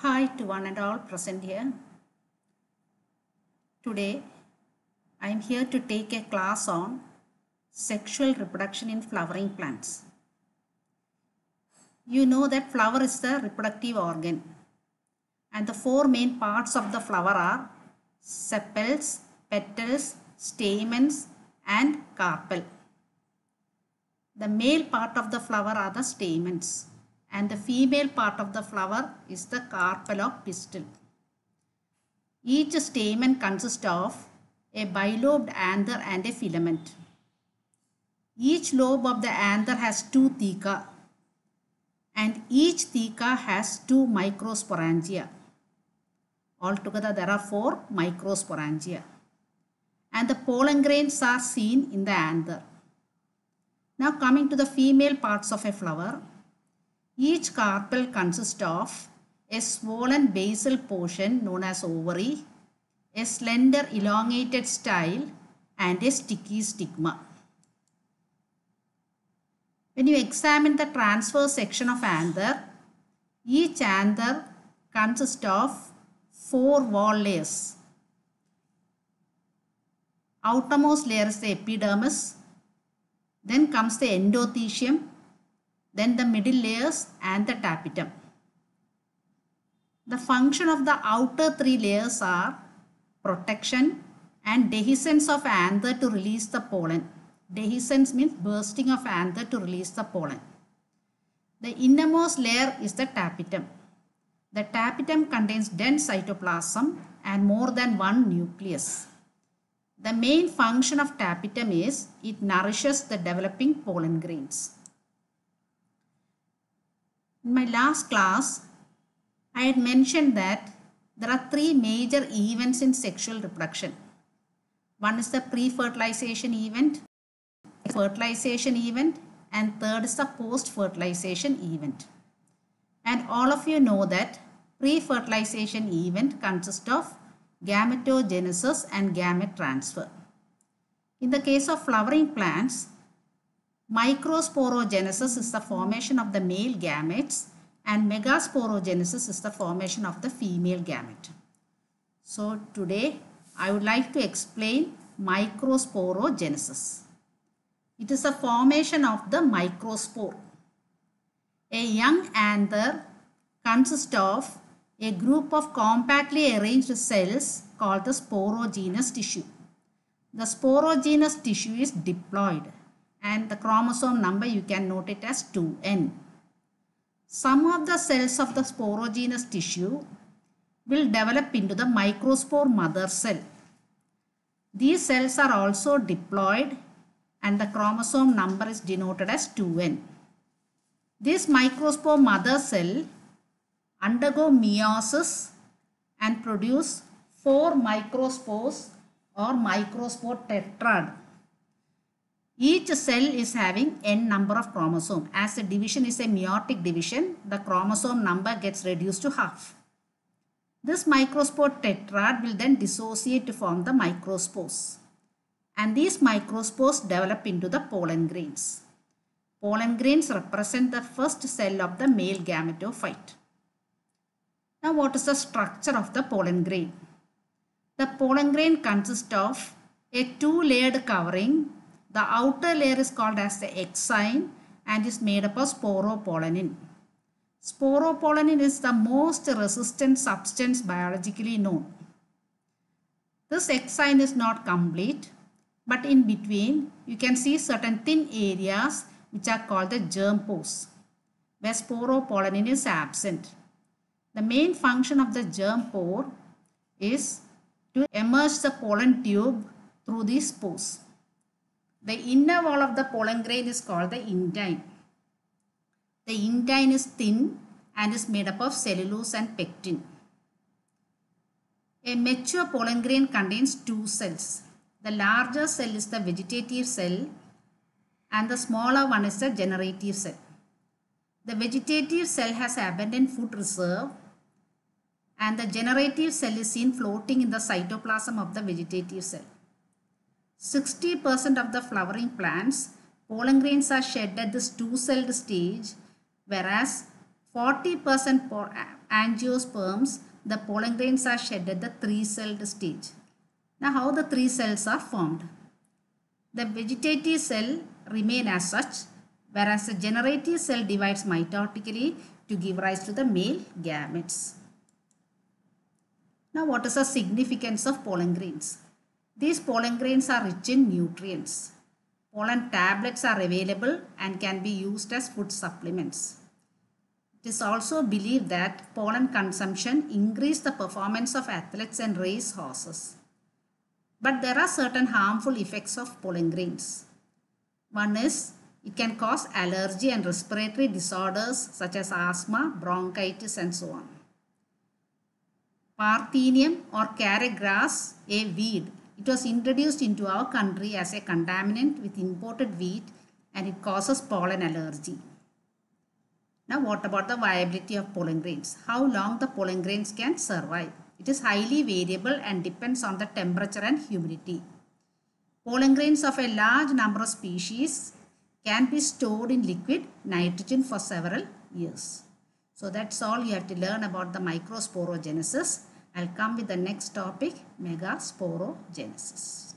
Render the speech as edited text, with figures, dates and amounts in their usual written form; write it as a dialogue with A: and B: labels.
A: Hi to one and all present here. Today I am here to take a class on sexual reproduction in flowering plants. You know that flower is the reproductive organ and the four main parts of the flower are sepals, petals, stamens and carpel. The male part of the flower are the stamens and the female part of the flower is the carpel or pistil. Each stamen consists of a bilobed anther and a filament. Each lobe of the anther has two theca and each theca has two microsporangia. Altogether there are four microsporangia and the pollen grains are seen in the anther. Now coming to the female parts of a flower, each carpel consists of a swollen basal portion known as ovary, a slender elongated style and a sticky stigma. When you examine the transverse section of anther, each anther consists of four wall layers. Outermost layer is the epidermis, then comes the endothecium, then the middle layers and the tapetum. The function of the outer three layers are protection and dehiscence of anther to release the pollen. Dehiscence means bursting of anther to release the pollen. The innermost layer is the tapetum. The tapetum contains dense cytoplasm and more than one nucleus. The main function of tapetum is it nourishes the developing pollen grains. In my last class, I had mentioned that there are three major events in sexual reproduction. One is the pre-fertilization event, fertilization event, and third is the post-fertilization event. And all of you know that pre-fertilization event consists of gametogenesis and gamete transfer. In the case of flowering plants, microsporogenesis is the formation of the male gametes and megasporogenesis is the formation of the female gamete. So today I would like to explain microsporogenesis. It is the formation of the microspore. A young anther consists of a group of compactly arranged cells called the sporogenous tissue. The sporogenous tissue is diploid and the chromosome number you can note it as 2n. Some of the cells of the sporogenous tissue will develop into the microspore mother cell. These cells are also diploid and the chromosome number is denoted as 2n. This microspore mother cell undergo meiosis and produce 4 microspores or microspore tetrad. Each cell is having n number of chromosomes. As the division is a meiotic division, the chromosome number gets reduced to half. This microspore tetrad will then dissociate to form the microspores. And these microspores develop into the pollen grains. Pollen grains represent the first cell of the male gametophyte. Now what is the structure of the pollen grain? The pollen grain consists of a two-layered covering. The outer layer is called as the exine and is made up of sporopollenin. Sporopollenin is the most resistant substance biologically known. This exine is not complete, but in between you can see certain thin areas which are called the germ pores, where sporopollenin is absent. The main function of the germ pore is to emerge the pollen tube through these pores. The inner wall of the pollen grain is called the intine. The intine is thin and is made up of cellulose and pectin. A mature pollen grain contains two cells. The larger cell is the vegetative cell and the smaller one is the generative cell. The vegetative cell has abundant food reserve and the generative cell is seen floating in the cytoplasm of the vegetative cell. 60% of the flowering plants, pollen grains are shed at this two-celled stage, whereas 40% for angiosperms, the pollen grains are shed at the three-celled stage. Now how the three cells are formed? The vegetative cell remain as such, whereas the generative cell divides mitotically to give rise to the male gametes. Now what is the significance of pollen grains? These pollen grains are rich in nutrients. Pollen tablets are available and can be used as food supplements. It is also believed that pollen consumption increases the performance of athletes and race horses. But there are certain harmful effects of pollen grains. One is it can cause allergy and respiratory disorders such as asthma, bronchitis and so on. Parthenium or carrot grass, a weed, it was introduced into our country as a contaminant with imported wheat and it causes pollen allergy. Now what about the viability of pollen grains? How long the pollen grains can survive? It is highly variable and depends on the temperature and humidity. Pollen grains of a large number of species can be stored in liquid nitrogen for several years. So that's all you have to learn about the microsporogenesis. I'll come with the next topic, megasporogenesis.